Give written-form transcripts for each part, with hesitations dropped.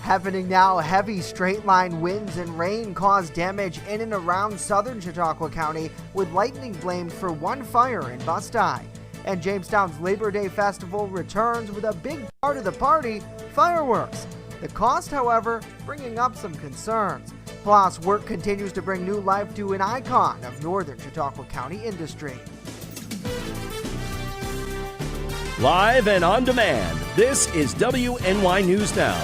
Happening now, heavy straight-line winds and rain caused damage in and around southern Chautauqua County, with lightning blamed for one fire in Bust-I. And Jamestown's Labor Day Festival returns with a big part of the party, fireworks. The cost, however, bringing up some concerns. Plus, work continues to bring new life to an icon of northern Chautauqua County industry. Live and on demand, this is WNY News Now.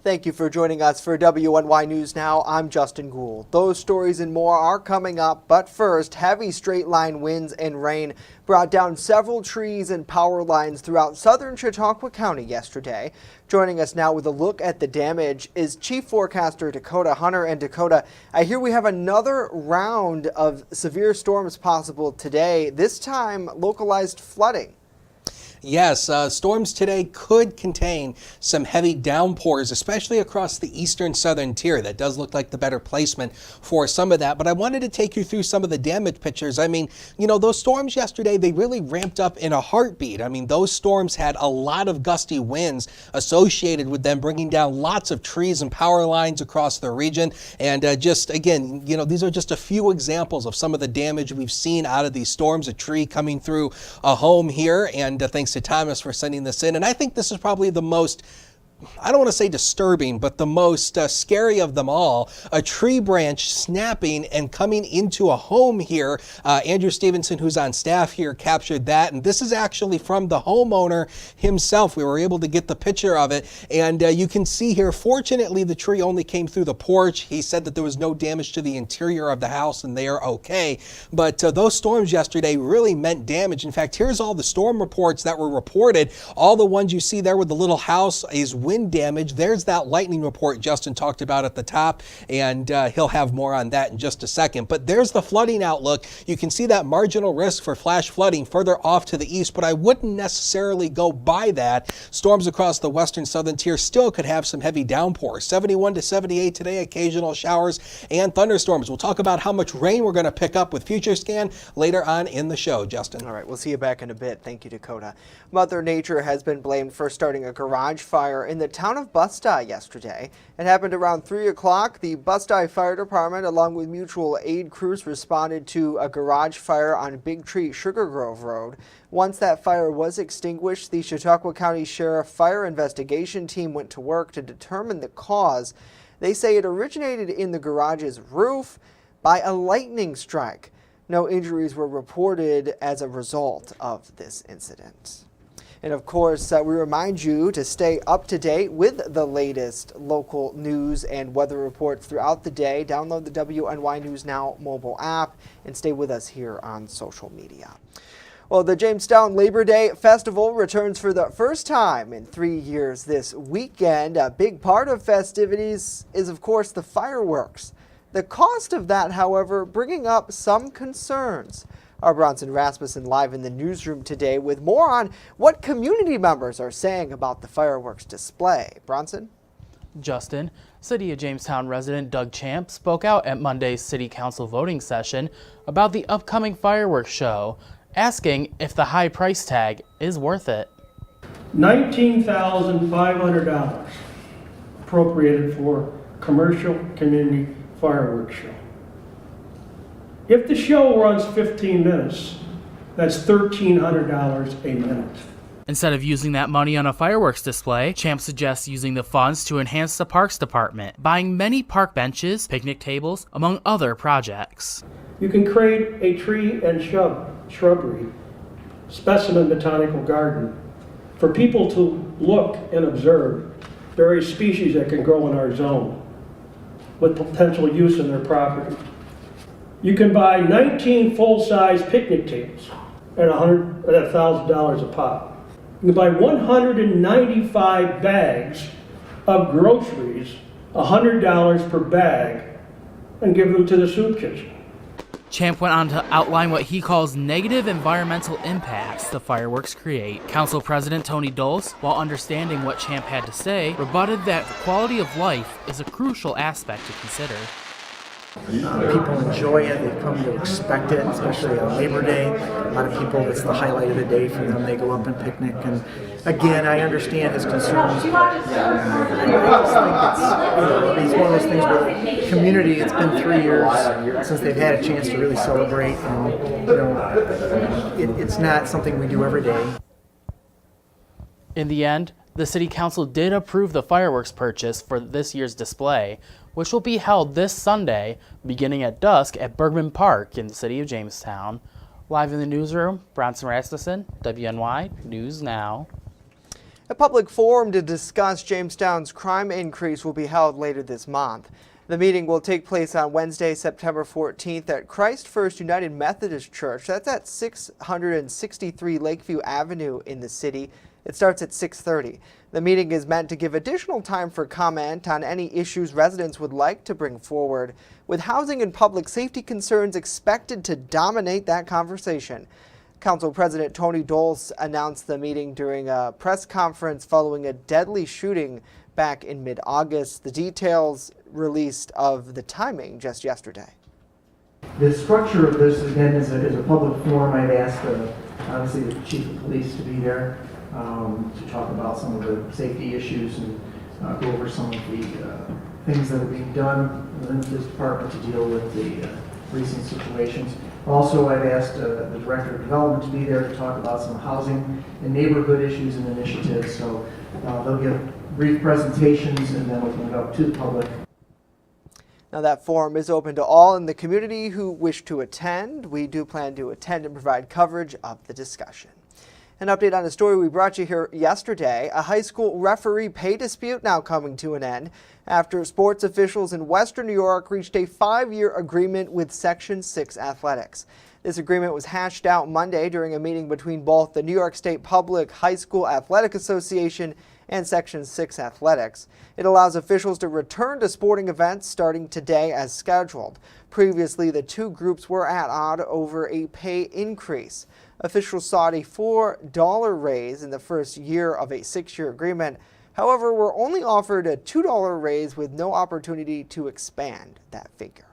Thank you for joining us for WNY News Now. I'm Justin Gould. Those stories and more are coming up, but first, heavy straight-line winds and rain brought down several trees and power lines throughout southern Chautauqua County yesterday. Joining us now with a look at the damage is Chief Forecaster Dakota Hunter. And Dakota, I hear we have another round of severe storms possible today, this time localized flooding. Yes, storms today could contain some heavy downpours, especially across the eastern southern tier. That does look like the better placement for some of that. But I wanted to take you through some of the damage pictures. I mean, you know, those storms yesterday, they really ramped up in a heartbeat. I mean, those storms had a lot of gusty winds associated with them, bringing down lots of trees and power lines across the region. And just again, you know, these are just a few examples of some of the damage we've seen out of these storms. A tree coming through a home here, and thanks to Thomas for sending this in. And I think this is probably the most, I don't want to say disturbing, but the most scary of them all. A tree branch snapping and coming into a home here. Andrew Stevenson, who's on staff here, captured that. And this is actually from the homeowner himself. We were able to get the picture of it. And you can see here, fortunately, the tree only came through the porch. He said that there was no damage to the interior of the house and they are okay. But those storms yesterday really meant damage. In fact, here's all the storm reports that were reported. All the ones you see there with the little house is wind damage. There's that lightning report Justin talked about at the top, and he'll have more on that in just a second. But there's the flooding outlook. You can see that marginal risk for flash flooding further off to the east, but I wouldn't necessarily go by that. Storms across the western southern tier still could have some heavy downpours. 71 to 78 today, occasional showers and thunderstorms. We'll talk about how much rain we're going to pick up with Future Scan later on in the show, Justin. All right, we'll see you back in a bit. Thank you, Dakota. Mother Nature has been blamed for starting a garage fire in the town of Bust-I yesterday. It happened around 3 o'clock. The Bust-I Fire Department, along with mutual aid crews, responded to a garage fire on Big Tree Sugar Grove Road. Once that fire was extinguished, the Chautauqua County Sheriff Fire Investigation Team went to work to determine the cause. They say it originated in the garage's roof by a lightning strike. No injuries were reported as a result of this incident. And of course, we remind you to stay up to date with the latest local news and weather reports throughout the day. Download the WNY News Now mobile app and stay with us here on social media. Well, the Jamestown Labor Day Festival returns for the first time in 3 years this weekend. A big part of festivities is, of course, the fireworks. The cost of that, however, bringing up some concerns. Our Bronson Rasmussen live in the newsroom today with more on what community members are saying about the fireworks display. Bronson? Justin, City of Jamestown resident Doug Champ spoke out at Monday's City Council voting session about the upcoming fireworks show, asking if the high price tag is worth it. $19,500 appropriated for commercial community fireworks show. If the show runs 15 minutes, that's $1,300 a minute. Instead of using that money on a fireworks display, Champ suggests using the funds to enhance the Parks Department, buying many park benches, picnic tables, among other projects. You can create a tree and shrubbery, specimen botanical garden, for people to look and observe various species that can grow in our zone with potential use in their property. You can buy 19 full-size picnic tables at $1,000 a pop. You can buy 195 bags of groceries, $100 per bag, and give them to the soup kitchen. Champ went on to outline what he calls negative environmental impacts the fireworks create. Council President Tony Dulce, while understanding what Champ had to say, rebutted that quality of life is a crucial aspect to consider. People enjoy it. They come to expect it, especially on Labor Day. A lot of people, it's the highlight of the day for them. They go up and picnic. And again, I understand his concerns. But I just think it's one of those things where the community, it's been 3 years since they've had a chance to really celebrate. And, it's not something we do every day. In the end, the City Council did approve the fireworks purchase for this year's display, which will be held this Sunday, beginning at dusk at Bergman Park in the city of Jamestown. Live in the newsroom, Bronson Rasmussen, WNY News Now. A public forum to discuss Jamestown's crime increase will be held later this month. The meeting will take place on Wednesday, September 14th at Christ First United Methodist Church. That's at 663 Lakeview Avenue in the city. It starts at 6:30. The meeting is meant to give additional time for comment on any issues residents would like to bring forward, with housing and public safety concerns expected to dominate that conversation. Council President Tony Doles announced the meeting during a press conference following a deadly shooting back in mid-August. The details released of the timing just yesterday. The structure of this, again, is a public forum. I've asked, obviously, the chief of police to be there to talk about some of the safety issues and go over some of the things that are being done within this department to deal with the recent situations. Also, I've asked the Director of Development to be there to talk about some housing and neighborhood issues and initiatives. So they'll give brief presentations and then open it up to the public. Now that forum is open to all in the community who wish to attend. We do plan to attend and provide coverage of the discussion. An update on a story we brought you here yesterday. A high school referee pay dispute now coming to an end after sports officials in Western New York reached a 5-year agreement with Section 6 athletics. This agreement was hashed out Monday during a meeting between both the New York State Public High School Athletic Association and Section 6 athletics. It allows officials to return to sporting events starting today as scheduled. Previously, the two groups were at odds over a pay increase. Officials sought a $4 raise in the first year of a 6-year agreement. However, were only offered a $2 raise with no opportunity to expand that figure.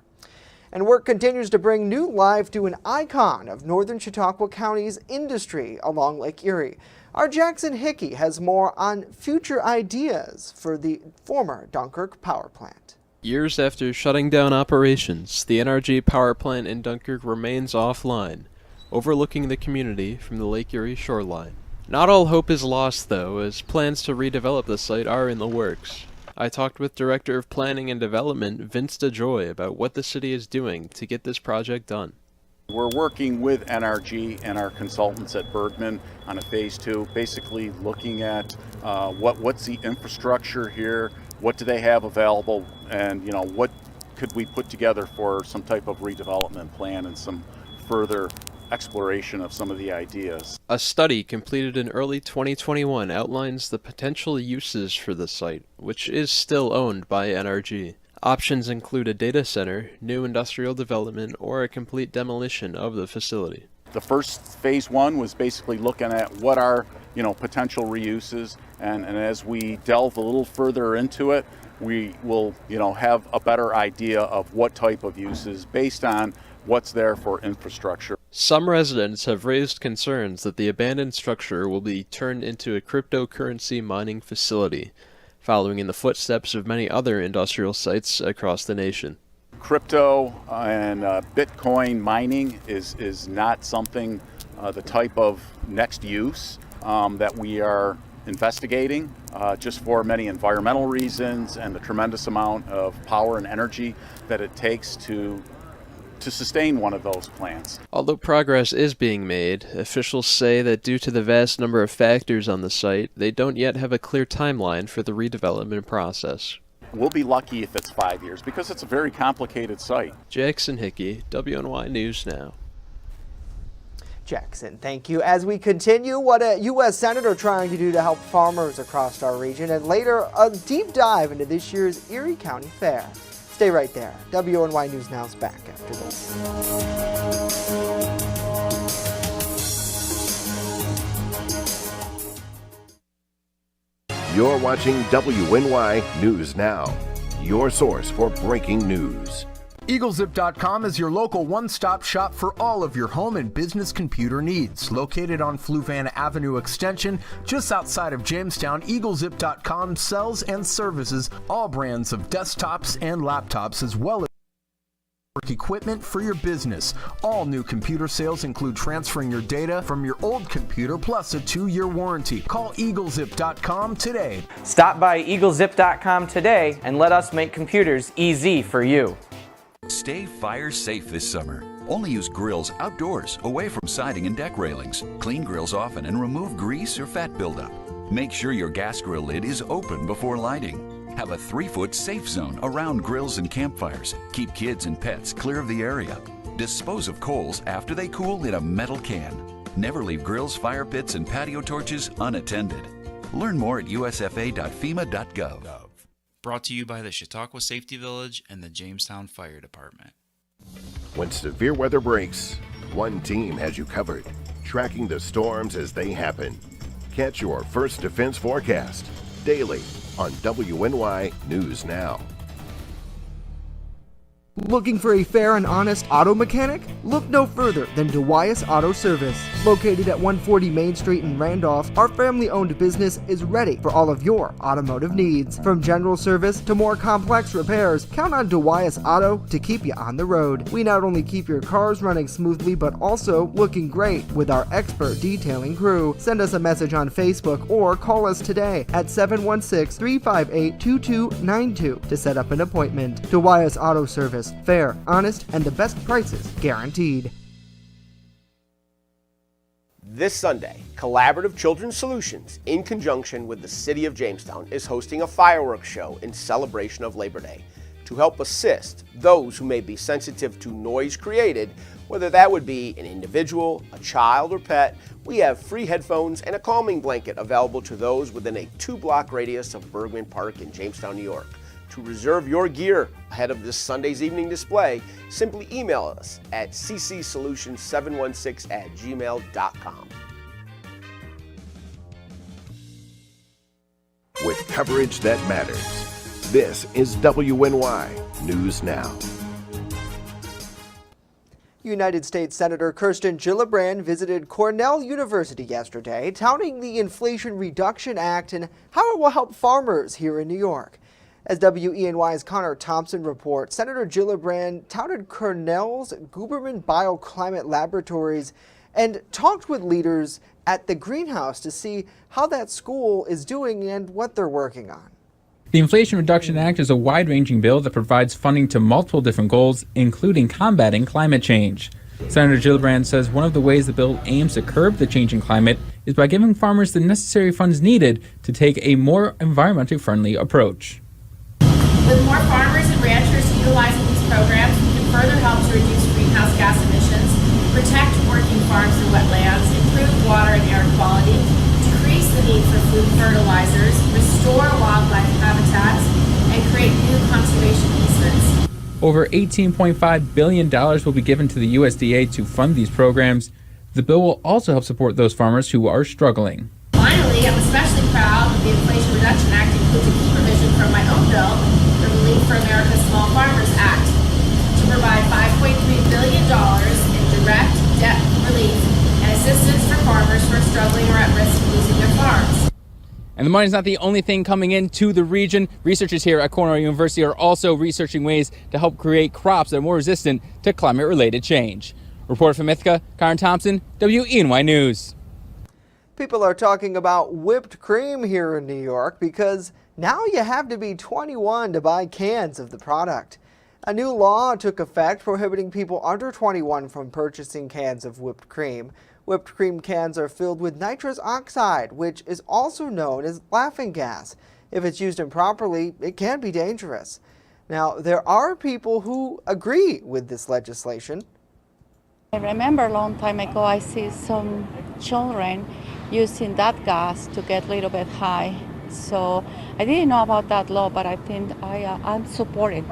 And work continues to bring new life to an icon of northern Chautauqua County's industry along Lake Erie. Our Jackson Hickey has more on future ideas for the former Dunkirk power plant. Years after shutting down operations, the NRG power plant in Dunkirk remains offline, overlooking the community from the Lake Erie shoreline. Not all hope is lost, though, as plans to redevelop the site are in the works. I talked with Director of Planning and Development Vince DeJoy about what the city is doing to get this project done. We're working with NRG and our consultants at Bergman on a phase 2, basically looking at what's the infrastructure here, what do they have available, and what could we put together for some type of redevelopment plan and some further exploration of some of the ideas. A study completed in early 2021 outlines the potential uses for the site, which is still owned by NRG. Options include a data center, new industrial development, or a complete demolition of the facility. The first phase 1 was basically looking at what are potential reuses, and as we delve a little further into it, we will have a better idea of what type of uses based on what's there for infrastructure. Some residents have raised concerns that the abandoned structure will be turned into a cryptocurrency mining facility, following in the footsteps of many other industrial sites across the nation. Crypto and Bitcoin mining is not something, the type of next use that we are investigating, just for many environmental reasons and the tremendous amount of power and energy that it takes to sustain one of those plants. Although progress is being made, officials say that due to the vast number of factors on the site, they don't yet have a clear timeline for the redevelopment process. We'll be lucky if it's 5 years because it's a very complicated site. Jackson Hickey, WNY News Now. Jackson, thank you. As we continue, what a U.S. Senator trying to do to help farmers across our region, and later a deep dive into this year's Erie County Fair. Stay right there. WNY News Now is back after this. You're watching WNY News Now, your source for breaking news. EagleZip.com is your local one-stop shop for all of your home and business computer needs. Located on Fluvan Avenue Extension, just outside of Jamestown, EagleZip.com sells and services all brands of desktops and laptops, as well as equipment for your business. All new computer sales include transferring your data from your old computer plus a 2-year warranty. Call EagleZip.com today. Stop by EagleZip.com today and let us make computers easy for you. Stay fire safe this summer. Only use grills outdoors, away from siding and deck railings. Clean grills often and remove grease or fat buildup. Make sure your gas grill lid is open before lighting. Have a 3-foot safe zone around grills and campfires. Keep kids and pets clear of the area. Dispose of coals after they cool in a metal can. Never leave grills, fire pits, and patio torches unattended. Learn more at usfa.fema.gov. Brought to you by the Chautauqua Safety Village and the Jamestown Fire Department. When severe weather breaks, one team has you covered, tracking the storms as they happen. Catch your First Defense forecast daily on WNY News Now. Looking for a fair and honest auto mechanic? Look no further than DeWyas Auto Service. Located at 140 Main Street in Randolph, our family-owned business is ready for all of your automotive needs. From general service to more complex repairs, count on DeWyas Auto to keep you on the road. We not only keep your cars running smoothly, but also looking great with our expert detailing crew. Send us a message on Facebook or call us today at 716-358-2292 to set up an appointment. DeWyas Auto Service. Fair, honest, and the best prices guaranteed. This Sunday, Collaborative Children's Solutions, in conjunction with the City of Jamestown, is hosting a fireworks show in celebration of Labor Day to help assist those who may be sensitive to noise created, whether that would be an individual, a child, or pet. We have free headphones and a calming blanket available to those within a 2-block radius of Bergman Park in Jamestown, New York. To reserve your gear ahead of this Sunday's evening display, simply email us at ccsolutions716@gmail.com. With coverage that matters, this is WNY News Now. United States Senator Kirsten Gillibrand visited Cornell University yesterday, touting the Inflation Reduction Act and how it will help farmers here in New York. As WENY's Connor Thompson reports, Senator Gillibrand touted Cornell's Gillibrand Bioclimate Laboratories and talked with leaders at the greenhouse to see how that school is doing and what they're working on. The Inflation Reduction Act is a wide-ranging bill that provides funding to multiple different goals, including combating climate change. Senator Gillibrand says one of the ways the bill aims to curb the changing climate is by giving farmers the necessary funds needed to take a more environmentally friendly approach. With more farmers and ranchers utilizing these programs, we can further help to reduce greenhouse gas emissions, protect working farms and wetlands, improve water and air quality, decrease the need for food fertilizers, restore wildlife habitats, and create new conservation easements. Over $18.5 billion will be given to the USDA to fund these programs. The bill will also help support those farmers who are struggling. Finally, I'm especially proud that the Inflation Reduction Act includes a key provision from my own bill, the Relief for America's Small Farmers Act, to provide $5.3 billion in direct debt relief and assistance for farmers who are struggling or at risk of losing their farms. And the money's not the only thing coming into the region. Researchers here at Cornell University are also researching ways to help create crops that are more resistant to climate-related change. Reporter from Ithaca, Connor Thompson, WNY News. People are talking about whipped cream here in New York because now you have to be 21 to buy cans of the product. A new law took effect prohibiting people under 21 from purchasing cans of whipped cream. Whipped cream cans are filled with nitrous oxide, which is also known as laughing gas. If it's used improperly, it can be dangerous. Now, there are people who agree with this legislation. I remember a long time ago I see some children using that gas to get a little bit high. So I didn't know about that law, but I think I'm supportive.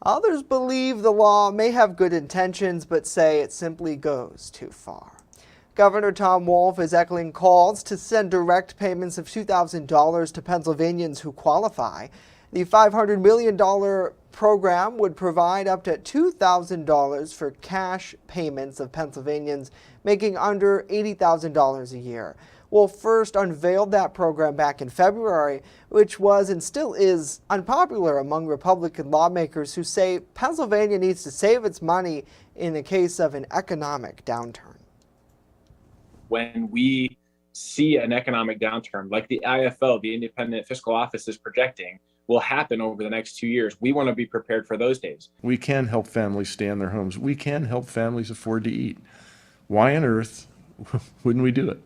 Others believe the law may have good intentions, but say it simply goes too far. Governor Tom Wolf is echoing calls to send direct payments of $2,000 to Pennsylvanians who qualify. The $500 million program would provide up to $2,000 for cash payments of Pennsylvanians making under $80,000 a year. Wolf first unveiled that program back in February, which was and still is unpopular among Republican lawmakers who say Pennsylvania needs to save its money in the case of an economic downturn. When we see an economic downturn, like the IFO, the Independent Fiscal Office, is projecting, will happen over the next 2 years, we want to be prepared for those days. We can help families stay in their homes. We can help families afford to eat. Why on earth wouldn't we do it?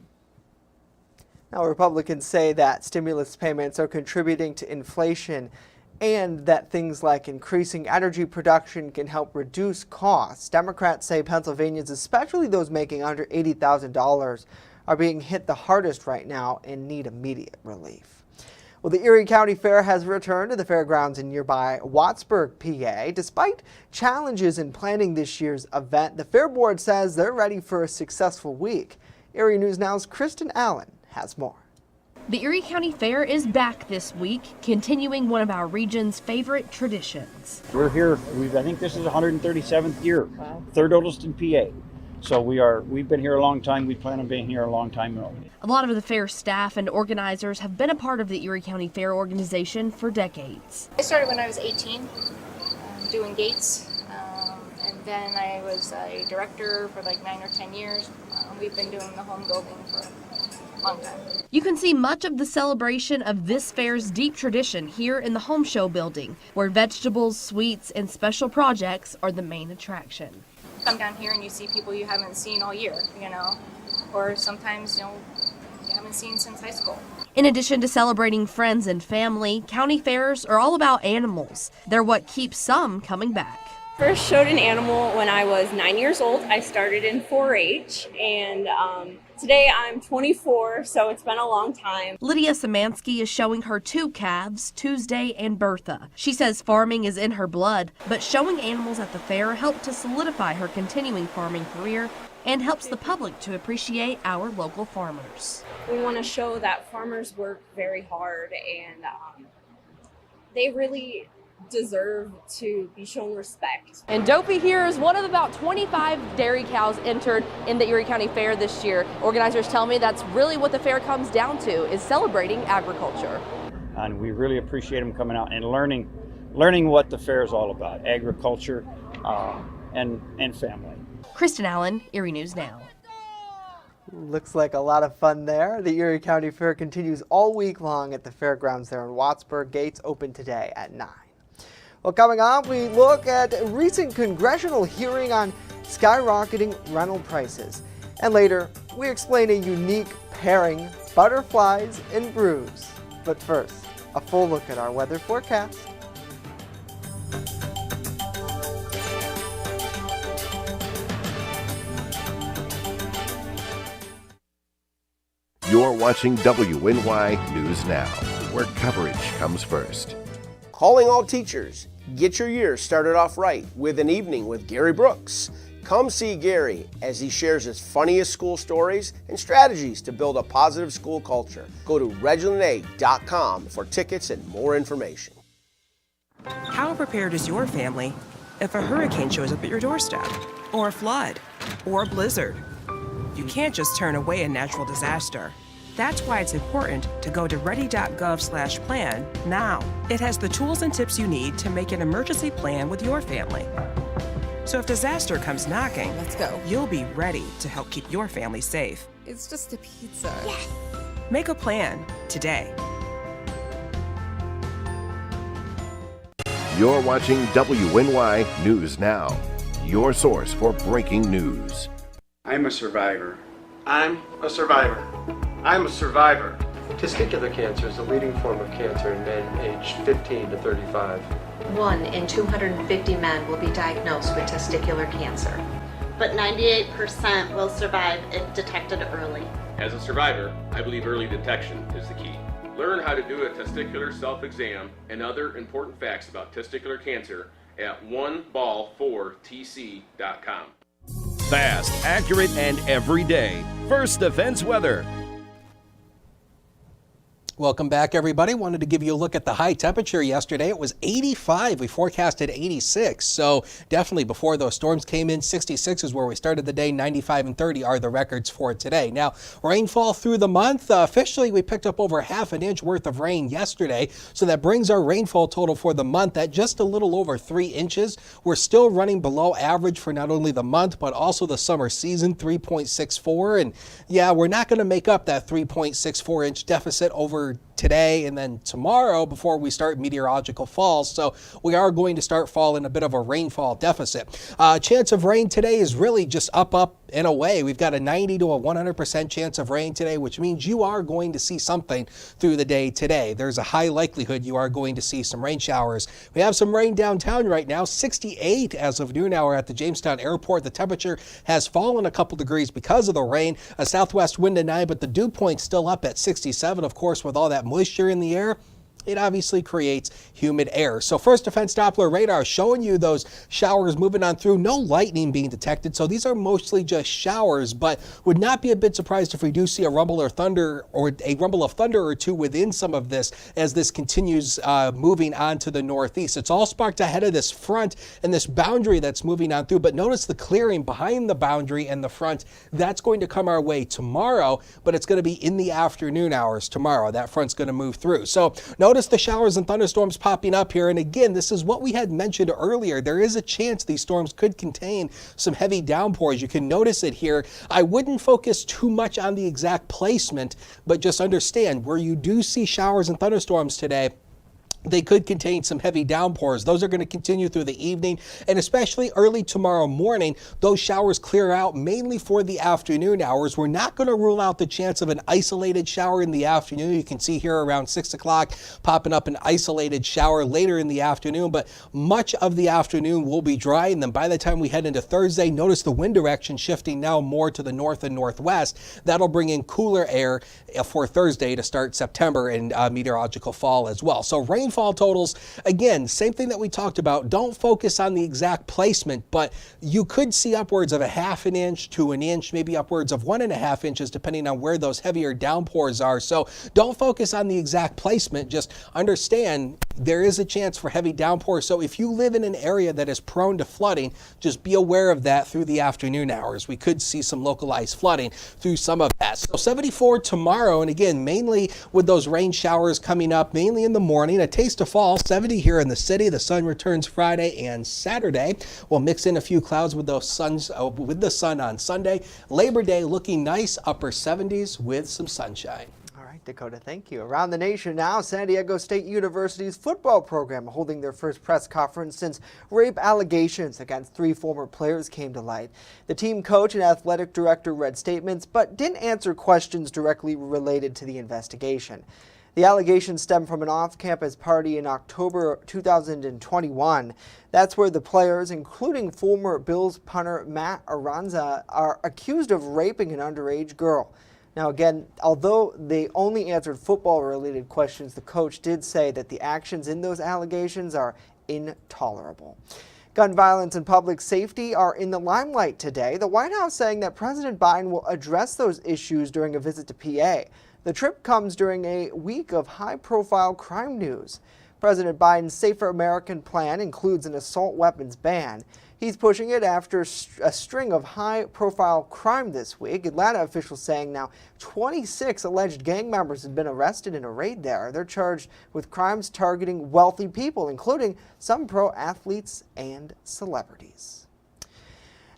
Now, Republicans say that stimulus payments are contributing to inflation and that things like increasing energy production can help reduce costs. Democrats say Pennsylvanians, especially those making under $80,000, are being hit the hardest right now and need immediate relief. Well, the Erie County Fair has returned to the fairgrounds in nearby Wattsburg, PA. Despite challenges in planning this year's event, the Fair Board says they're ready for a successful week. Erie News Now's Kristen Allen has more. The Erie County Fair is back this week, continuing one of our region's favorite traditions. We're here, I think this is the 137th year, third oldest in PA. So we've been here a long time. We plan on being here a long time. A lot of the fair staff and organizers have been a part of the Erie County Fair organization for decades. I started when I was 18, doing gates, and then I was a director for like 9 or 10 years. We've been doing the home building for a long time. You can see much of the celebration of this fair's deep tradition here in the Home Show building, where vegetables, sweets, and special projects are the main attraction. Come down here and you see people you haven't seen all year, or sometimes, you haven't seen since high school. In addition to celebrating friends and family, county fairs are all about animals. They're what keeps some coming back. First showed an animal when I was 9 years old. I started in 4-H, and today I'm 24, so it's been a long time. Lydia Samansky is showing her 2 calves, Tuesday and Bertha. She says farming is in her blood, but showing animals at the fair helped to solidify her continuing farming career and helps the public to appreciate our local farmers. We want to show that farmers work very hard, and they really deserve to be shown respect. And Dopey here is one of about 25 dairy cows entered in the Erie County Fair this year. Organizers tell me that's really what the fair comes down to, is celebrating agriculture. And we really appreciate them coming out and learning what the fair is all about, agriculture and family. Kristen Allen, Erie News Now. Looks like a lot of fun there. The Erie County Fair continues all week long at the fairgrounds there in Wattsburg. Gates open today at 9. Well, coming up, we look at a recent congressional hearing on skyrocketing rental prices. And later, we explain a unique pairing, butterflies and brews. But first, a full look at our weather forecast. You're watching WNY News Now, where coverage comes first. Calling all teachers. Get your year started off right with an evening with Gary Brooks. Come see Gary as he shares his funniest school stories and strategies to build a positive school culture. Go to RegionalAid.com for tickets and more information. How prepared is your family if a hurricane shows up at your doorstep, or a flood, or a blizzard? You can't just turn away a natural disaster. That's why it's important to go to ready.gov/plan now. It has the tools and tips you need to make an emergency plan with your family. So if disaster comes knocking, let's go. You'll be ready to help keep your family safe. It's just a pizza. Yes. Make a plan today. You're watching WNY News Now, your source for breaking news. I'm a survivor. I'm a survivor. I'm a survivor. Testicular cancer is the leading form of cancer in men aged 15 to 35. 1 in 250 men will be diagnosed with testicular cancer. But 98% will survive if detected early. As a survivor, I believe early detection is the key. Learn how to do a testicular self-exam and other important facts about testicular cancer at oneball4tc.com. Fast, accurate, and every day. First Defense weather. Welcome back, everybody. Wanted to give you a look at the high temperature yesterday. It was 85. We forecasted 86. So definitely before those storms came in, 66 is where we started the day. 95 and 30 are the records for today. Now, rainfall through the month. Officially, we picked up over half an inch worth of rain yesterday. So that brings our rainfall total for the month at just a little over 3 inches. We're still running below average for not only the month, but also the summer season, 3.64. And yeah, we're not going to make up that 3.64 inch deficit over today and then tomorrow before we start meteorological falls. So we are going to start fall in a bit of a rainfall deficit. Chance of rain today is really just up and away. We've got a 90 to a 100% chance of rain today, which means you are going to see something through the day today. There's a high likelihood you are going to see some rain showers. We have some rain downtown right now, 68 as of noon hour at the Jamestown Airport. The temperature has fallen a couple degrees because of the rain. A southwest wind at 9, but the dew point still up at 67. Of course, with all that moisture in the air, it obviously creates humid air. So First Defense Doppler radar showing you those showers moving on through. No lightning being detected, so these are mostly just showers, but would not be a bit surprised if we do see a rumble or thunder or a rumble of thunder or two within some of this as this continues moving on to the northeast. It's all sparked ahead of this front and this boundary that's moving on through, but notice the clearing behind the boundary and the front. That's going to come our way tomorrow, but it's going to be in the afternoon hours tomorrow. That front's going to move through. So notice the showers and thunderstorms popping up here. And again, this is what we had mentioned earlier. There is a chance these storms could contain some heavy downpours. You can notice it here. I wouldn't focus too much on the exact placement, but just understand where you do see showers and thunderstorms today, they could contain some heavy downpours. Those are going to continue through the evening and especially early tomorrow morning. Those showers clear out mainly for the afternoon hours. We're not going to rule out the chance of an isolated shower in the afternoon. You can see here around 6 o'clock popping up an isolated shower later in the afternoon, but much of the afternoon will be dry. And then by the time we head into Thursday, notice the wind direction shifting now more to the north and northwest. That'll bring in cooler air for Thursday to start September and meteorological fall as well. So rainfall totals, again, same thing that we talked about. Don't focus on the exact placement, but you could see upwards of a half an inch to an inch, maybe upwards of 1.5 inches, depending on where those heavier downpours are. So don't focus on the exact placement. Just understand there is a chance for heavy downpours. So if you live in an area that is prone to flooding, just be aware of that through the afternoon hours. We could see some localized flooding through some of that. So 74 tomorrow, and again, mainly with those rain showers coming up, mainly in the morning. A taste of fall, 70 here in the city. The sun returns Friday and Saturday. We'll mix in a few clouds with those with the sun on Sunday. Labor Day looking nice, upper 70s with some sunshine. All right, Dakota, thank you. Around the nation now, San Diego State University's football program holding their first press conference since rape allegations against 3 former players came to light. The team coach and athletic director read statements, but didn't answer questions directly related to the investigation. The allegations stem from an off-campus party in October 2021. That's where the players, including former Bills punter Matt Aranza, are accused of raping an underage girl. Now again, although they only answered football-related questions, the coach did say that the actions in those allegations are intolerable. Gun violence and public safety are in the limelight today. The White House saying that President Biden will address those issues during a visit to PA. The trip comes during a week of high-profile crime news. President Biden's Safer American plan includes an assault weapons ban. He's pushing it after a string of high-profile crime this week. Atlanta officials saying now 26 alleged gang members have been arrested in a raid there. They're charged with crimes targeting wealthy people, including some pro athletes and celebrities.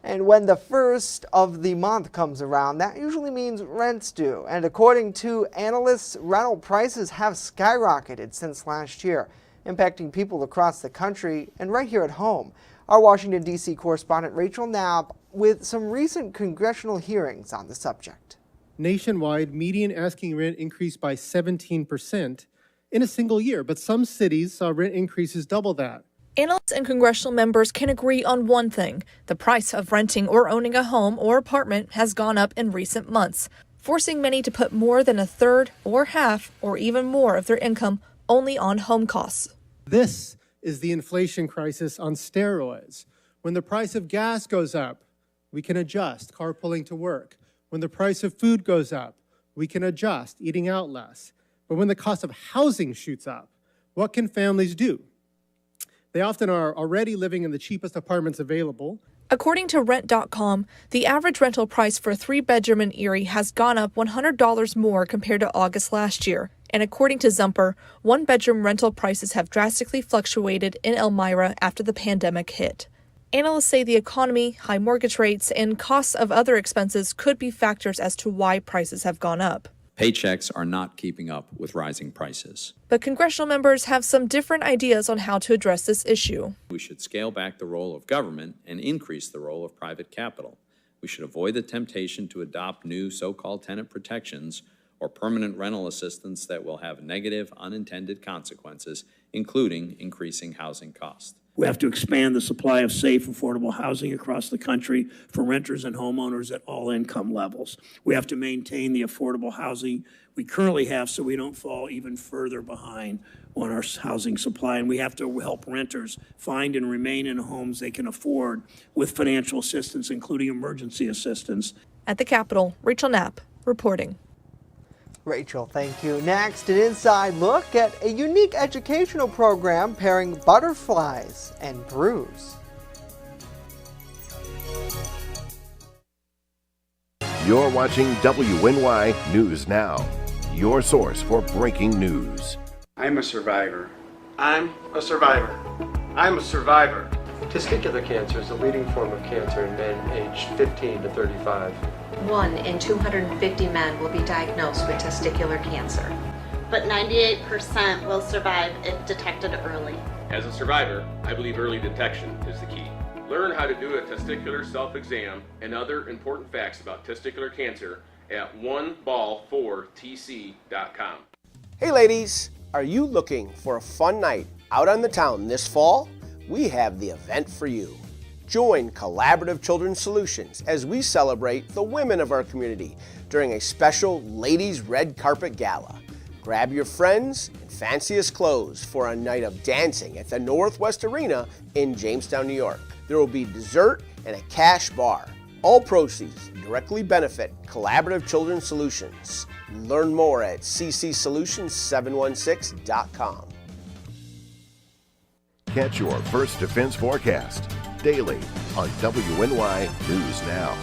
And when the first of the month comes around, that usually means rent's due. And according to analysts, rental prices have skyrocketed since last year, impacting people across the country and right here at home. Our Washington, D.C. correspondent Rachel Knapp with some recent congressional hearings on the subject. Nationwide, median asking rent increased by 17% in a single year, but some cities saw rent increases double that. Analysts and congressional members can agree on one thing. The price of renting or owning a home or apartment has gone up in recent months, forcing many to put more than a third or half or even more of their income only on home costs. This is the inflation crisis on steroids. When the price of gas goes up, we can adjust carpooling to work. When the price of food goes up, we can adjust eating out less. But when the cost of housing shoots up, what can families do? They often are already living in the cheapest apartments available. According to Rent.com, the average rental price for a 3-bedroom in Erie has gone up $100 more compared to August last year. And according to Zumper, 1-bedroom rental prices have drastically fluctuated in Elmira after the pandemic hit. Analysts say the economy, high mortgage rates, and costs of other expenses could be factors as to why prices have gone up. Paychecks are not keeping up with rising prices. But congressional members have some different ideas on how to address this issue. We should scale back the role of government and increase the role of private capital. We should avoid the temptation to adopt new so-called tenant protections or permanent rental assistance that will have negative unintended consequences, including increasing housing costs. We have to expand the supply of safe, affordable housing across the country for renters and homeowners at all income levels. We have to maintain the affordable housing we currently have so we don't fall even further behind on our housing supply. And we have to help renters find and remain in homes they can afford with financial assistance, including emergency assistance. At the Capitol, Rachel Knapp reporting. Rachel, thank you. Next, an inside look at a unique educational program pairing butterflies and brews. You're watching WNY News Now, your source for breaking news. I'm a survivor. I'm a survivor. I'm a survivor. Testicular cancer is the leading form of cancer in men aged 15 to 35. 1 in 250 men will be diagnosed with testicular cancer. But 98% will survive if detected early. As a survivor, I believe early detection is the key. Learn how to do a testicular self-exam and other important facts about testicular cancer at oneball4tc.com. Hey ladies, are you looking for a fun night out on the town this fall? We have the event for you. Join Collaborative Children's Solutions as we celebrate the women of our community during a special Ladies Red Carpet Gala. Grab your friends and fanciest clothes for a night of dancing at the Northwest Arena in Jamestown, New York. There will be dessert and a cash bar. All proceeds directly benefit Collaborative Children's Solutions. Learn more at ccsolutions716.com. Catch your First Defense forecast daily on WNY News Now.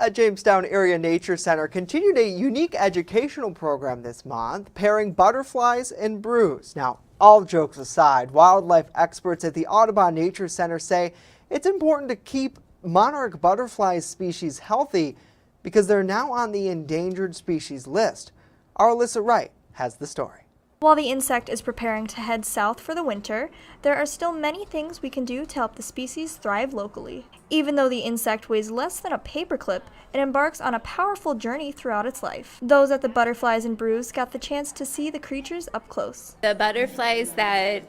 A Jamestown Area Nature Center continued a unique educational program this month, pairing butterflies and brews. Now, all jokes aside, wildlife experts at the Audubon Nature Center say it's important to keep monarch butterflies species healthy because they're now on the endangered species list. Our Alyssa Wright has the story. While the insect is preparing to head south for the winter, there are still many things we can do to help the species thrive locally. Even though the insect weighs less than a paperclip, it embarks on a powerful journey throughout its life. Those at the Butterflies and Brews got the chance to see the creatures up close. The butterflies that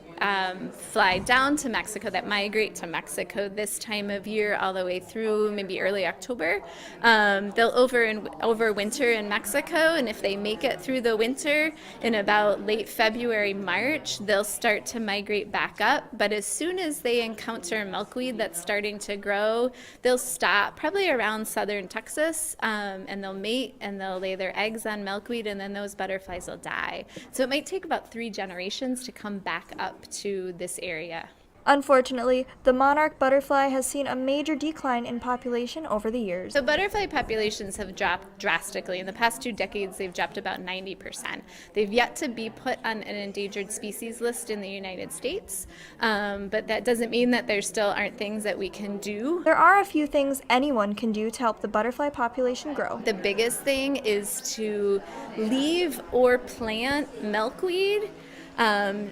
fly down to Mexico, that migrate to Mexico this time of year all the way through maybe early October, they'll overwinter in Mexico, and if they make it through the winter in about late February, March, they'll start to migrate back up. But as soon as they encounter milkweed that's starting to grow, they'll stop probably around southern Texas, and they'll mate and they'll lay their eggs on milkweed, and then those butterflies will die. So it might take about 3 generations to come back up to this area. Unfortunately, the monarch butterfly has seen a major decline in population over the years. So butterfly populations have dropped drastically. In the past 2 decades, they've dropped about 90%. They've yet to be put on an endangered species list in the United States, but that doesn't mean that there still aren't things that we can do. There are a few things anyone can do to help the butterfly population grow. The biggest thing is to leave or plant milkweed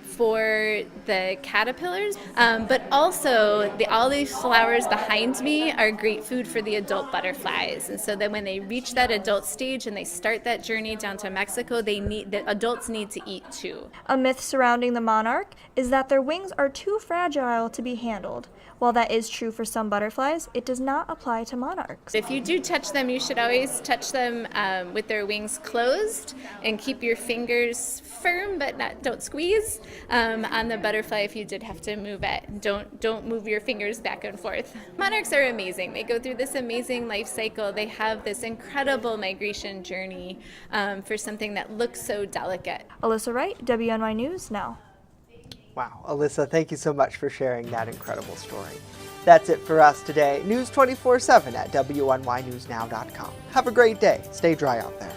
for the caterpillars, but also all these flowers behind me are great food for the adult butterflies. And so then when they reach that adult stage and they start that journey down to Mexico, the adults need to eat too. A myth surrounding the monarch is that their wings are too fragile to be handled. While that is true for some butterflies, it does not apply to monarchs. If you do touch them, you should always touch them with their wings closed and keep your fingers firm, but don't squeeze. On the butterfly, if you did have to move it, don't move your fingers back and forth. Monarchs are amazing. They go through this amazing life cycle. They have this incredible migration journey for something that looks so delicate. Alyssa Wright, WNY News Now. Wow, Alyssa, thank you so much for sharing that incredible story. That's it for us today. News 24/7 at WNYNewsNow.com. Have a great day. Stay dry out there.